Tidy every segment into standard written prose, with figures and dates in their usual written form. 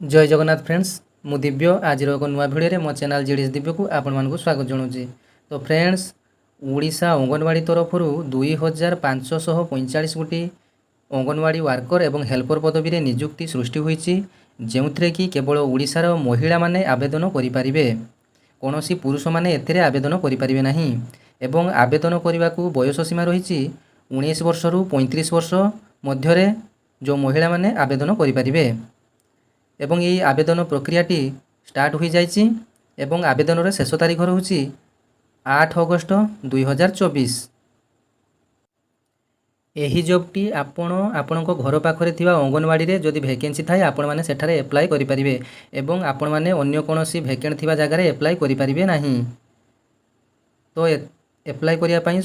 जय जगन्नाथ फ्रेंड्स मु दिव्य आज एक नुआ भिडियो मो चैनल जीडीएस दिव्य को आपण मानक स्वागत जनाऊँ। तो फ्रेंड्स ओडिशा अंगनवाड़ी तरफ 2545 गोटी अंगनवाड़ी वर्कर एवं हेल्पर पदवी रे नियुक्ति सृष्टि होईची जो कि केवल ओडिशार महिला माने आवेदन करें। कौन पुरुष मैंने एथिरे आवेदन करें ना एवं आवेदन करने को बयस सीमा रही 19 वर्ष रु 35 वर्ष मध्य जो महिला माने आवेदन करें। एवं यही आवेदन प्रक्रियाटी स्टार्ट हो जाइए एवं आवेदन शेष तारीख रोचे 8 अगस्त 2024। यही जॉबटी आपण घर पाखरे थिबा अंगनवाड़ी रे जदि वैकेंसी थाए आपण माने सेठारे एप्लाई करि परिबे एवं आपण माने अन्य कोनोसी वैकेंट थिबा जगह रे एप्लाई करि परिबे नाही। तो एप्लाई करिया पई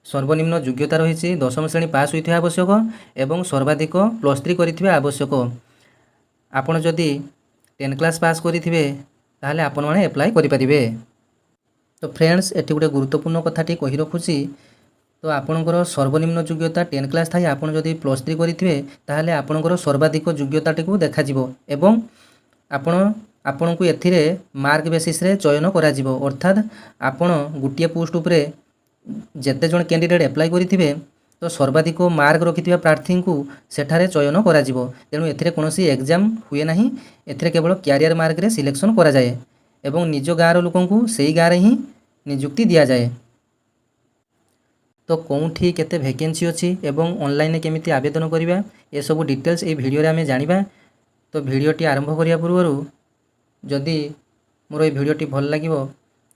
सर्वनिम्न योग्यता रही 10वीं श्रेणी पास होइथिबा आवश्यक एवं सर्वाधिक +3 करिथिबा आवश्यक। आपण जदि 10 क्लास पास करिथिबे ताहले आपण माने एप्लाई करि परिबे। तो फ्रेंड्स एटी गोटे गुरुत्वपूर्ण कथाटी कहि रखुची। तो आपणकर सर्वनिम्न योग्यता 10 क्लास थाई आपण जदि +3 करिथिबे ताहले आपणकर सर्वाधिक योग्यताटी को देखा जिवो एवं आपण को एथिरे मार्क बेसिस रे चयन करा जिवो। अर्थात आपण गुटिया पोस्ट उपरे जेते जण कैंडिडेट एप्लाई करिथिबे तो सर्वाधिक मार्क रखिथिबा प्रार्थी को सेठारे चयन करा जिवो। तेणु एथिरे कोनोसी एग्जाम हुए नाही, एथिरे केवल कैरियर मार्क रे सिलेक्शन करा जाए एवं निज गाँर लोकों को सेही गाँव रे ही नियुक्ति दिया जाए। तो कौटी केते वैकेंसी अच्छी एवं ऑनलाइन केमिति आवेदन करिबा ए सब डिटेल्स ए वीडियो रे हमें जानिबा। तो वीडियोटी आरंभ करिया पूर्व जदि मोर ए वीडियोटी भल लागिवो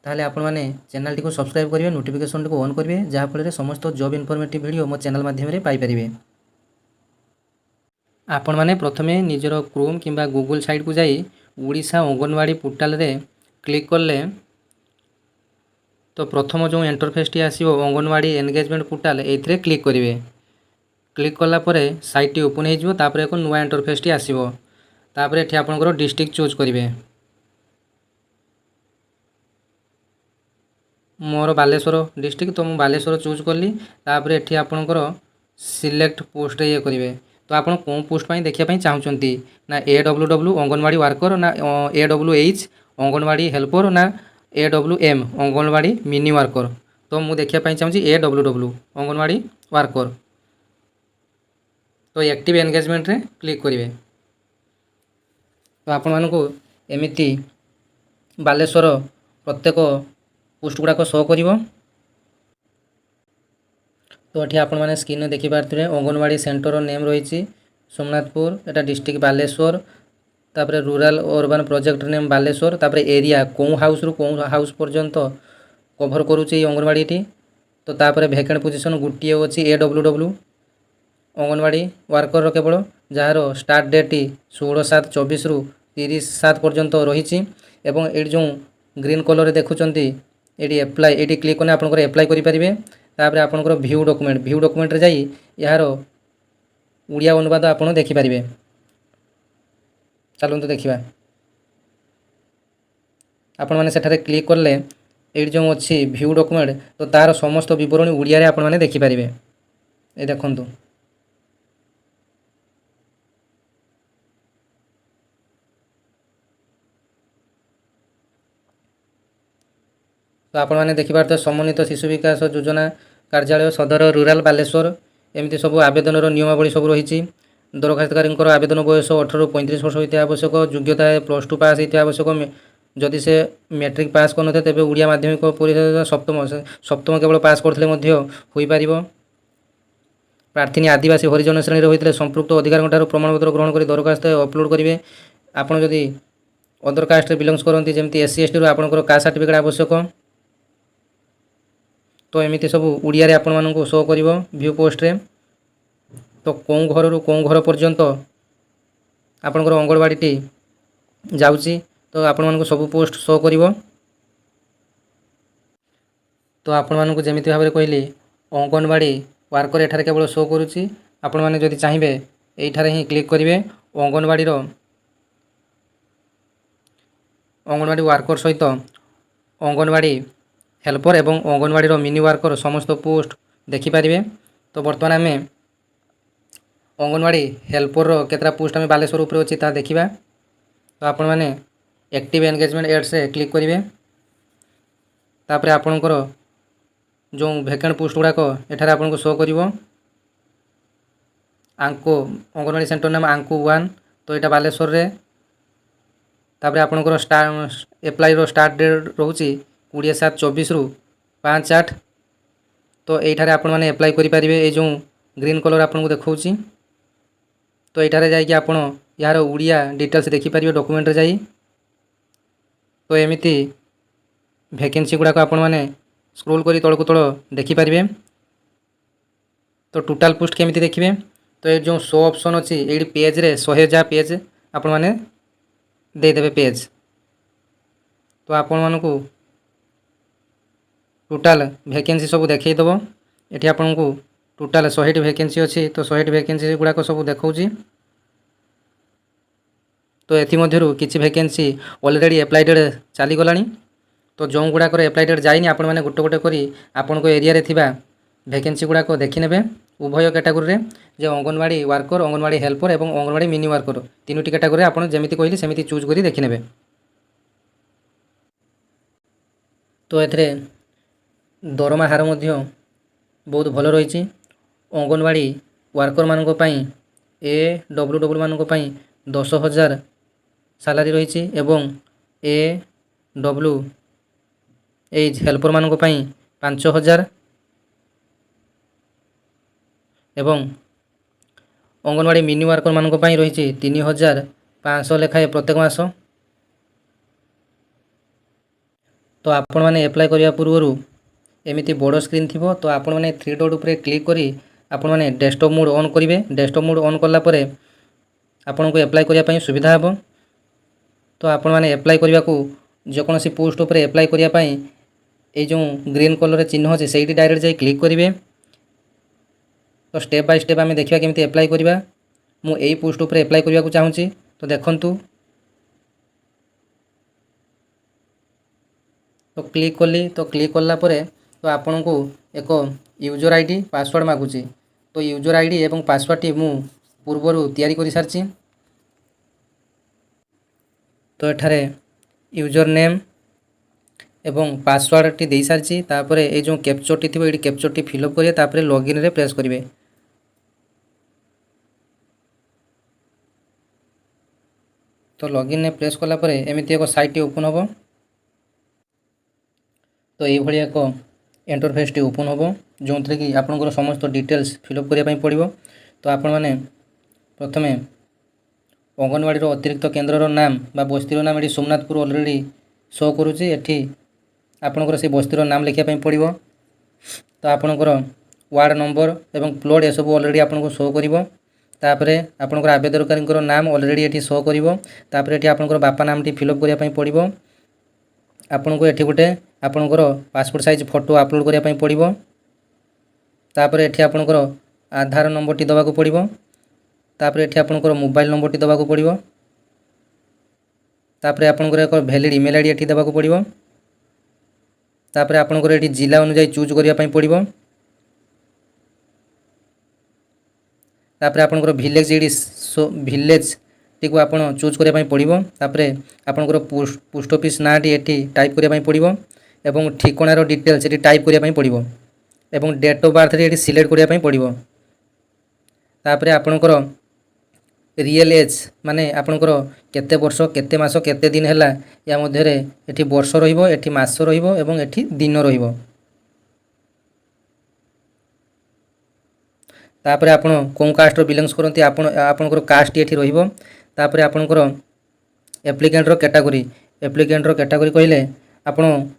ताहले आपण माने चैनल टी को सब्सक्राइब करिवे, नोटिफिकेशन टी को ऑन करिवे जहाँ फल समस्त जॉब इनफॉर्मेटिव वीडियो मो चैनल माध्यम रे पाई परिवे। आपण माने प्रथमे निजर क्रोम किंबा गूगल साइट को जाई ओडिशा अंगनवाड़ी पोर्टल रे क्लिक करले तो प्रथम जो इंटरफेस टी आसीबो अंगनवाड़ी एंगेजमेंट पोर्टल एथिरे क्लिक करिवे। क्लिक कला परे साइट टी ओपन हो तापर एक नुआ इंटरफेस टी आसीबो। तापर एठी आपनकर डिस्ट्रिक्ट चूज करिवे। मोर बालेश्वर डिस्ट्रिक्ट तो मु बालेश्वर चूज कली। तापर एठी आपनकर सिलेक्ट पोस्ट ये करिवे। तो आपण कोन पोस्ट पई देखिया पई चाहुचंती ना AWW अंगनवाड़ी वर्कर ना AWH अंगनवाड़ी हेल्पर ना AWM अंगनवाड़ी मिनी वर्कर। तो मु देखिया पई चाहूची AWW अंगनवाड़ी वर्कर। तो एक्टिव एंगेजमेंट रे क्लिक करिवे। तो आपण मानको एमिति बालेश्वर प्रत्येक पोस्ट गुड़ाक शो करिवो। तो ये आपण मैंने स्क्रीन में देखी पारे अंगनवाड़ी सेंटर नेम रही सोमनाथपुर, एटा डिस्ट्रिक्ट बालेश्वर। तापर rural urban project name Baleshwar. तापर एरिया कौ हाउस रु कौ हाउस पर्यंत कभर करुचे अंगनवाड़ी टी। तो तापर वैकेंट पोजीशन गोटे अच्छी AWW अंगनवाड़ी वर्कर केवल जार स्टार्ट डेट 16/7/24 रु 30/7 पर्यंत रही। एवं ये जो ग्रीन कलर देखुंत ये एप्लाई ये क्लिक करने आप एप्लाई करेंगे। तापर आपनकर व्यू डॉक्यूमेंट रे जाई यार उड़िया अनुवाद आप देखिपारे। चलते देखा आपण मैंने सेठारे क्लिक करले ये जो अच्छी व्यू डॉक्यूमेंट तो तार समस्त विवरणी उड़िया रे आपण मैंने देखिपारे। ये देखंतु तो आपण मैंने देखिपारे समन्वित शिशु विकास योजना कार्यालय सदर रूरल बालेश्वर एमती सब आवेदन नियमावली सब रही। दरखास्तकारी आवेदन बयस 18 रु 35 वर्ष होता आवश्यक। योग्यता +2 पास होता आवश्यक। जदि से मैट्रिक पास करते तेज ओडिया माध्यमिक परिषद सप्तम केवल पास करते हो पार। प्रार्थी आदिवासी हरिजन श्रेणी होते संपृक्त अधिकार प्रमाणपत्र ग्रहण कर दरखास्त अपलोड करेंगे। आपड़ जदि अदर कास्ट बिलंग्स करती जमी SC ST आपंकर कास्ट सर्टिफिकेट आवश्यक। तो एमती सब उड़िया रे आपण मानक शो कर व्यू पोस्ट रे। तो कौ घर रु कौ घर पर्यंत आपंकर अंगनवाड़ी टी जाउची तो आपण मानक सब पोस्ट शो कर। तो आपण मानक जमिति भाव में कहली अंगनवाड़ी वर्कर एठारे केवल शो करुच्ची। आपण माने जदि चाहिए एठारे ही क्लिक करेंगे। अंगनवाड़ी वर्कर सहित अंगनवाड़ी हेल्पर एवं अंगनवाड़ी मिनी वर्कर समस्त पोस्ट देखिपारे। तो बर्तमान आम अंगनवाड़ी हेल्पर केतरा पोस्ट आम बालेश्वर उपर अच्छी देखा। तो आपण मैंने एक्टिव एंगेजमेंट एड्स रे क्लिक करेंगे। तापर आपणकर जो वैकेंट पोस्ट गुड़ाक एठार आपको शो कर आंको अंगनवाड़ी सेंटर नाम आंको 1 तो यहाँ बालेश्वर रे। तापर आपणकर एप्लाई रो स्टार्ट डेट रोचे 20/7/24 रु 5/8। तो ये आपण मैंने एप्लाई करेंगे। ये जो ग्रीन कलर आपको देखा तो ये जाकि आप यार उड़िया डिटेल्स देखिपारे डॉक्यूमेंट रे जाई। तो एमती वैकेंसी गुड़ाक आपण मैंने स्क्रोल करी तल को तल देखिपारे। तो टोटाल पोस्ट केमिति देखिए तो ये जो शो ऑप्शन अच्छी ये पेज रे 100 पेज आपण मैंने देदेवे पेज। तो आपण मानकु टोटाल वैकेंसी सब देखईदेव। ये आपन को टोटाल 100 वैकेंसी अच्छी तो 100 वैकेंसी गुड़ाक सब देखा। तो एमध्यु किसी वैकेंसी ऑलरेडी एप्लाइडेड चलीगला। तो जो गुड़ाक एप्लाइडेड जाइनी आपण मैंने गोटे गोटे करी आपण को एरिया रे थिबा वैकेंसी गुड़ाक देखिने उभय कैटेगोरी रे जे अंगनवाड़ी वर्कर अंगनवाड़ी हेल्पर और अंगनवाड़ी मिनी वर्कर तीनोटी कैटेगोरी आपण जेमिति कहली सेमिति चूज करी देखिने। तो एथरे दरमा हार मध्य बहुत भल रही। अंगनवाड़ी वर्कर मानक पई AWW मानक पई 10,000 सैलरी रही एवं AWH हेल्पर मानक पई 5,000 एवं अंगनवाड़ी मिनी वर्कर मानक पई रही 3,500 लेखाए प्रत्येक मास। तो आपण मैंने एप्लाई करने पूर्व एमती बड़ स्क्रीन थी तो आपण मैंने 3 डॉट उपरे क्लिक करी आपण मैंने डेस्कटॉप मोड ऑन करेंगे। डेस्कटॉप मोड ऑन कला परे आपण को एप्लाई करने सुविधा हे। तो आपण मैंने एप्लाई करने को जेकोसी पोस्ट उपर एप्लाई करने ये जो ग्रीन कलर चिन्ह अच्छे से डायरेक्ट जाई क्लिक करेंगे। तो स्टेप बाय स्टेप आम देखा केमती एप्लाई करवा। मु यही पोस्ट उपर एप्लाई करने को चाहूँगी। तो देखंतु तो क्लिक कली। तो क्लिक कला परे तो आपण को एक यूजर आईडी पासवर्ड मागुची। तो यूजर आईडी एवं पासवर्ड टी मु पूर्वर तैयारी कर सारी। तो एठारे यूजर नेम एवं पासवर्ड टी दे सारी। तापर ये जो कैप्चर टी थी ये कैप्चर टी फिलअप करेंगे। तापर लॉगिन रे प्रेस करेंगे। तो लॉगिन ने प्रेस कला परे एमती एक साइट ओपन हम। तो ये एक इंटरफेस टी ओपन हम जो थे कि आपंकर समस्त डिटेल्स फिलअप करने पड़ो। तो आपण मैंने प्रथम अंगनवाड़ी अतिरिक्त केन्द्र नाम बा बस्तीर नाम ये सोमनाथपुर ऑलरेडी शो करुच्ची। एठी आपंकर से बस्तीर नाम लिखापी पड़ो। तो आपंकर वार्ड नंबर एवं प्लॉट ये सब ऑलरेडी आपको शो कर। तापरे आपंकर आवेदनकारी नाम ऑलरेडी ये शो कर। तापरे एठी आपंकर बापा नाम टी फिलअप करने पड़ो। आपन को एठी गोटे आपंकर पासपोर्ट साइज फोटो अपलोड करने पड़ो। तापर एठी आपंकर आधार नंबर टी दबाक पड़ो। तापर एठी आपंकर मोबाइल नंबर टी दबाक पड़ो। तापर आपंकर एक वैलिड ईमेल आईडी एठी दबाक पड़ो। तापर आपंकर एठी जिला अनुसार चूज करने पड़ो। तापर आपंकर विलेज विलेज टी को आप चूज करने पड़ो। तापर आपंकर पोस्ट ऑफिस ना टी एठी टाइप करने पड़ो एवं ठिकानार डिटेल्स ये टाइप करने पड़ो एवं डेट ऑफ बर्थ ये सिलेक्ट करने पड़ो। तापर आपंकर रियल एज माने आपंकर केते वर्ष केते मास केते दिन है या मध्य एठी वर्ष रहिबो एठी मास रहिबो एवं एठी दिन रहिबो। तापर आपण कोन कास्ट रो बिलोंग्स करंती आपनकर कास्ट एठी रहिबो। तापर आपनकर एप्लिकेंट रो कैटेगरी कहले आपण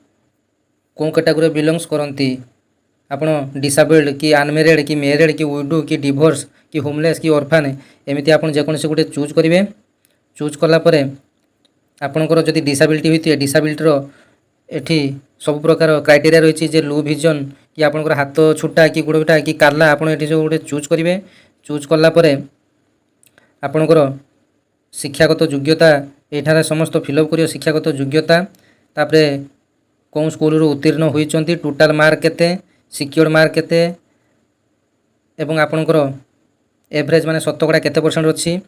कोन कैटेगरी बिलोंग्स करंती। आपण डिसेबल्ड कि अनमेरिड कि मैरिड कि विडो कि डिवोर्स कि होमलेस कि ऑर्फन एमिति आपण जेकोसी गोटे चूज करेंगे। चूज कला परे आपनकर जदि डिसेबिलिटी होइते डिसेबिलिटी रो एठी सब प्रकार क्राइटेरिया रही जे लो विजन कि आपनकर हाथ छुटा कि गोड़टा कि काला आपण एठी जो गोटे चूज करेंगे। चूज कला परे आपनकर शिक्षागत योग्यता एठारे समस्त फिलअप करियो। शिक्षागत योग्यता तापरे कौन स्कूल रो उत्तीर्ण होइचंती टोटल मार्क केते सिक्योर्ड मार्क केते एवं आपनकर एवरेज माने शतकड़ा केते परसेंट अछि।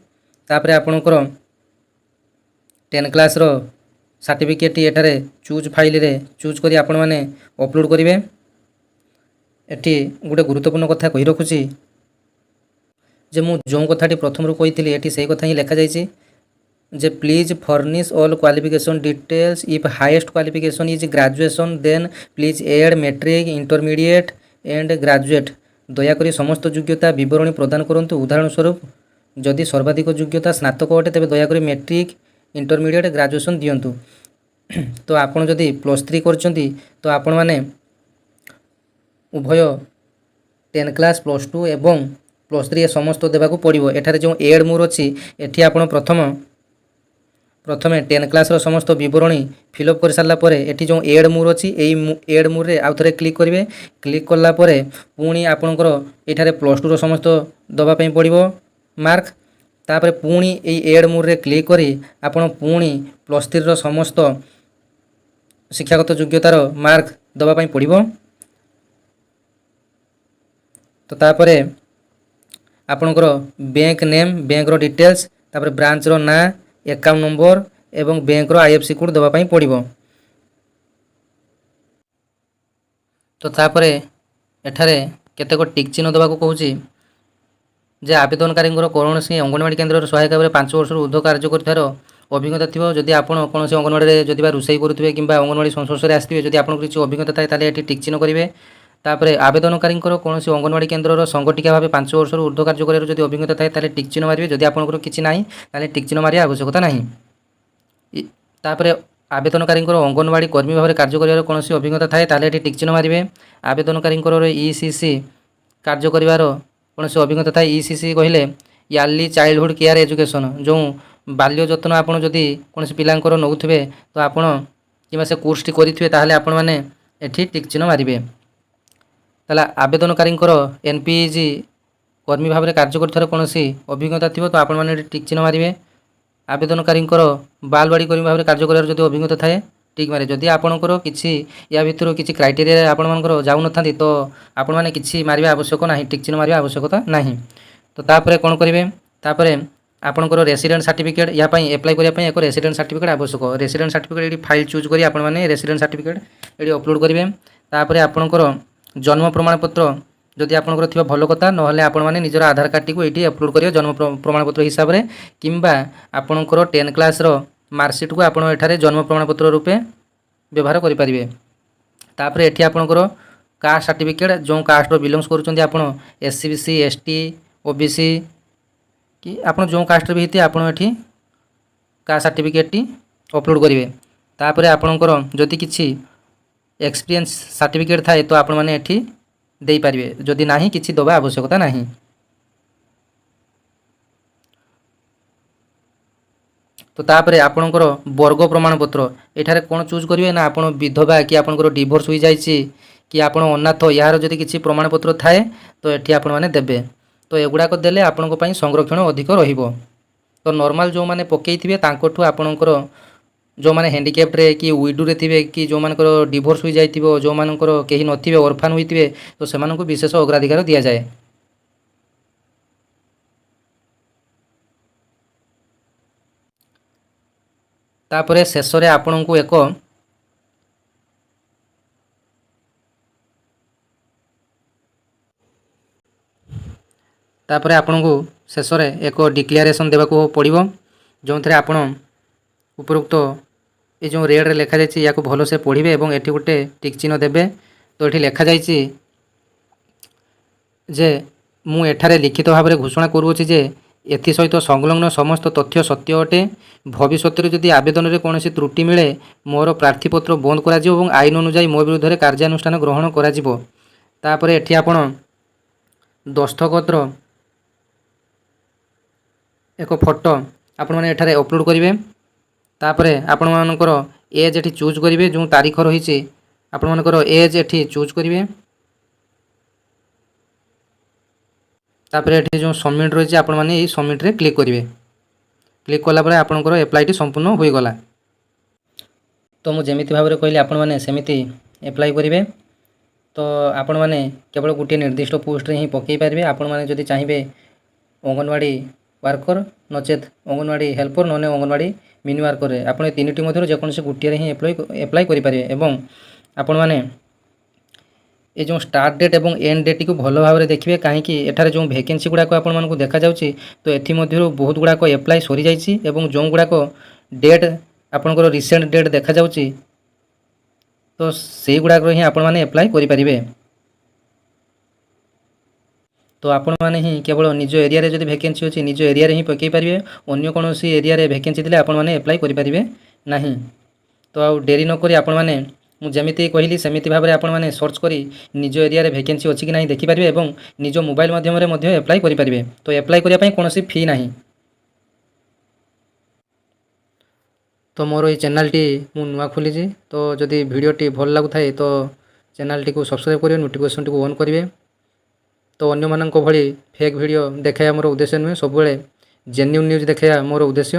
तापरे आपनकर 10 क्लास रो सर्टिफिकेट एठारे चूज फाइल रे चूज करी आपण माने अपलोड करिवे। एठी गोटे गुरुत्वपूर्ण कथा कहि रखुची जे मु जो कथाटी प्रथम रू कही एठी सही कथा ही लिखा जाइए जे please furnish all qualification details if highest qualification is graduation then please add matric intermediate and graduate. दयाकोरी समस्त योग्यता विवरणी प्रदान करंतु। उदाहरण स्वरूप जदि सर्वाधिक योग्यता स्नातक अटे तेबे दयाकोरी मैट्रिक इंटरमीडिएट ग्रेजुएशन दियंतु। तो आपण जदि +3 करचंती तो आपण माने उभय 10 क्लास +2 एवं +3 समस्त देबाकू पड़िबो। एठारे जो एड मोर अछि एठी आपण प्रथमे 10 क्लास रो समस्त विवरणी फिलअप कर सारला परे एठी जो एड मोर अछि एई एड मोर रे आउ थरे क्लिक करिवे। क्लिक करला परे पुणी आपणकर एठारे +2 रो समस्त दबा पई पड़िबो मार्क। तापरे पुणी एई एड मोर रे क्लिक करी आपण पुणी +3 रो समस्त शिक्षागत योग्यतार मार्क दबा पई पड़िबो। तो तापरे आपणकर बैंक नेम बैंक रो डिटेल्स तापरे ब्रांच रो ना अकाउंट नंबर एवं बैंक रो आईएफएससी कोड दबा पई पड़िबो। तो तापरे एठारे केतेक टिक चिन्ह दबा को कहूची जे आवेदनकारी कौनसी अंगनवाड़ी केन्द्र सहायक भाव 5 वर्ष ऊर्ध्व कार्य कर अभिज्ञता थी। जदि आप कौन अंगनवाड़ी जदि रोषे करुवे कि अंगनवाड़ी संस्पर्श में आसते जदि आपको किसी अभिज्ञता थाए ताले एठी टिक चिन्ह करेंगे। तापरे आवेदनकारी कौन अंगनवाड़ी केन्द्र संगठिका भाव 5 वर्ष ऊर्ध्व कार्य कर जदि अभिज्ञता थाए ताले टिक चिन्ह मारे। जदि आपंकर किसी ना ताले टिक चिन्ह मारिया आवश्यकता नहीं। तापरे आवेदनकारी अंगनवाड़ी कर्मी भाव में कार्य कर कौन अभिज्ञता थाए ताले एठी टिक चिन्ह मारे। आवेदनकारी ईसीसी कार्य कर कौन अभिज्ञता थाए ईसीसी कहले यार्ली चाइल्डहुड केयर एजुकेशन जो बाल्य जत्न आपड़ जदि कौन पिलांकर नौथे तो आपण कि से कोर्स टी करेंगे ताहले आपण मैंने एठी टिक चिन्ह मारे। ताला आवेदनकारी एनपीजी कर्मी भाव में कार्य कर कौन अभिज्ञता थी तो आपण मैंने टिक चिन्ह मारे। आवेदनकारी बालवाड़ी कर्मी भाव में कार्य कर जदि अभिज्ञता थाए टिक मारे। जदि आपणकर किसी या भितर किसी क्राइटेरिया आपण जाऊन था तो आपण मैंने किसी मारिया आवश्यक ना टिक चिन्ह मारिया आवश्यकता नहीं। तो तापर कौन करेंगे तापर आपणकर रेसिडेंट सर्टिफिकेट या एप्लाई करने एक रेसिडेंट सर्टिफिकेट आवश्यक। रेसिडेंट सर्टिफिकेट ये फाइल चूज करी आपण मैंने रेसिडेंट सर्टिफिकेट ये अपलोड करेंगे। तापर आपणकर जन्म प्रमाणपत्र जदि आपणकर थी भल कथा ना आपण मैंने निजर आधार कार्ड टी ये अपलोड करेंगे जन्म प्रमाणपत्र हिसाब से किंबा आपणकर 10 क्लास मार्कसीट को आपण एठारे जन्म प्रमाणपत्र रूपे व्यवहार करेंगे। तापर एठी आपणकर कास्ट सर्टिफिकेट जो कास्ट रो बिलोंग्स करुँच आपण एससी बीसी एसटी ओबीसी कि आपण जो कास्ट भी होती आपण एठी कास्ट सर्टिफिकेट टी अपलोड करेंगे। तापर आपणकर जदि किसी एक्सपीरियंस सर्टिफिकेट थाए तो आपण मैंने एठी दे पारिबे। जदि नाही किछि दबा आवश्यकता नहीं। तो तापर आपणकर वर्ग प्रमाणपत्र एठारे कौन चूज करेंगे ना आपण विधवा कि आपणकर डिवोर्स हो जाइए कि आपण अनाथ यार जदि किसी प्रमाणपत्र थाए तो एठी आपण माने देबे। तो एगुड़ाक देले आपणक पई संरक्षण अधिक रहिबो। तो नॉर्मल जो माने पकेइथिबे तांकोठु आपणकर जो माने हैंडिकैप्ड रे कि विडो रे थिबे कि जो मानकर डिवोर्स हो जाइथिबो जो मानकर केही नथिबे ऑर्फन होइथिबे तो सेमानकु विशेष अग्राधिकार दिया जाए। तापरे शेष रे आपणकु एक तापरे आपणकु शेष रे एक डिक्लेरेशन देबाकू पड़िबो जो थरे आपण उपरोक्त ये जो रेड रे लिखा जाइए या भल से पढ़े और ये गोटे टिक चिन्ह देवे। तो ये लिखा जाइए जे मु एठारे लिखित भाव में घोषणा करुँची जे एसहित संलग्न समस्त तथ्य सत्य अटे। भविष्य में जदि आवेदन में कौन त्रुटि मिले मोर प्रार्थीपत्र बंद कर आईन अनुजाई मो विरुद्ध में कार्यानुष्ठान ग्रहण कर। एठी आपण दस्तखतर एक फोटो आपण मैंने एठारे अपलोड करेंगे। तापरे आपण मानकर एज एठी चूज करेंगे जो तारीख रही आपण मानकर एज एठी चूज करेंगे। तापरे एठी जो सबमिट रही आपण माने ये सबमिट रे क्लिक करेंगे। क्लिक कला परे आपणकर एप्लाईटी संपूर्ण हो गला। तो मुझे जमीती भाव में कहली आपण माने सेमिति एप्लाई करेंगे। तो आपण माने केवल गोटे निर्दिष्ट पोस्ट रे ही पकई पारे। आपण माने जदि चाहिए अंगनवाड़ी ୱାର୍କର ନଚେତ୍ ଅଙ୍ଗନବାଡ଼ି ହେଲ୍ପର ନହେଲେ ଅଙ୍ଗନବାଡ଼ି ମିନି ୱାର୍କରରେ ଆପଣ ଏ ତିନିଟି ମଧ୍ୟରୁ ଯେକୌଣସି ଗୋଟିଏରେ ହିଁ ଆପ୍ଲାଏ କରିପାରିବେ। ଏବଂ ଆପଣମାନେ ଏ ଯେଉଁ ଷ୍ଟାର୍ଟ ଡେଟ୍ ଏବଂ ଏଣ୍ଡ ଡେଟ୍ଟିକୁ ଭଲ ଭାବରେ ଦେଖିବେ, କାହିଁକି ଏଠାରେ ଯେଉଁ ଭେକେନ୍ସି ଗୁଡ଼ାକ ଆପଣମାନଙ୍କୁ ଦେଖାଯାଉଛି ତ ଏଥିମଧ୍ୟରୁ ବହୁତ ଗୁଡ଼ାକ ଆପ୍ଲାଏ ସରିଯାଇଛି ଏବଂ ଯେଉଁ ଗୁଡ଼ାକ ଡେଟ୍ ଆପଣଙ୍କର ରିସେଣ୍ଟ ଡେଟ୍ ଦେଖାଯାଉଛି ତ ସେଇଗୁଡ଼ାକରେ ହିଁ ଆପଣମାନେ ଆପ୍ଲାଏ କରିପାରିବେ। ତ ଆପଣମାନେ ହିଁ କେବଳ ନିଜ ଏରିଆରେ ଯଦି ଭେକେନ୍ସି ଅଛି ନିଜ ଏରିଆରେ ହିଁ ପକାଇ ପାରିବେ, ଅନ୍ୟ କୌଣସି ଏରିଆରେ ଭେକେନ୍ସି ଥିଲେ ଆପଣମାନେ ଆପ୍ଲାଏ କରିପାରିବେ ନାହିଁ। ତ ଆଉ ଡେରି ନକରି ଆପଣମାନେ ମୁଁ ଯେମିତି କହିଲି ସେମିତି ଭାବରେ ଆପଣମାନେ ସର୍ଚ୍ଚ କରି ନିଜ ଏରିଆରେ ଭେକେନ୍ସି ଅଛି କି ନାହିଁ ଦେଖିପାରିବେ ଏବଂ ନିଜ ମୋବାଇଲ ମାଧ୍ୟମରେ ମଧ୍ୟ ଆପ୍ଲାଏ କରିପାରିବେ। ତ ଆପ୍ଲାଏ କରିବା ପାଇଁ କୌଣସି ଫି ନାହିଁ। ତ ମୋର ଏଇ ଚ୍ୟାନେଲଟି ମୁଁ ନୂଆ ଖୋଲିଛି, ତ ଯଦି ଭିଡ଼ିଓଟି ଭଲ ଲାଗୁଥାଏ ତ ଚ୍ୟାନେଲଟିକୁ ସବସ୍କ୍ରାଇବ୍ କରିବେ, ନୋଟିଫିକେସନଟିକୁ ଅନ୍ କରିବେ। ତ ଅନ୍ୟମାନଙ୍କ ଭଳି ଫେକ୍ ଭିଡ଼ିଓ ଦେଖାଇବା ମୋର ଉଦ୍ଦେଶ୍ୟ ନୁହେଁ, ସବୁବେଳେ ଜେନ୍ୟୁନ୍ ନ୍ୟୁଜ୍ ଦେଖାଇବା ମୋର ଉଦ୍ଦେଶ୍ୟ।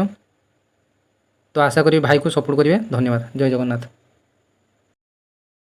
ତ ଆଶା କরি ଭାଇକୁ ସପୋର୍ଟ କରିବେ। ଧନ୍ୟବାଦ। ଜୟ ଜଗନ୍ନାଥ।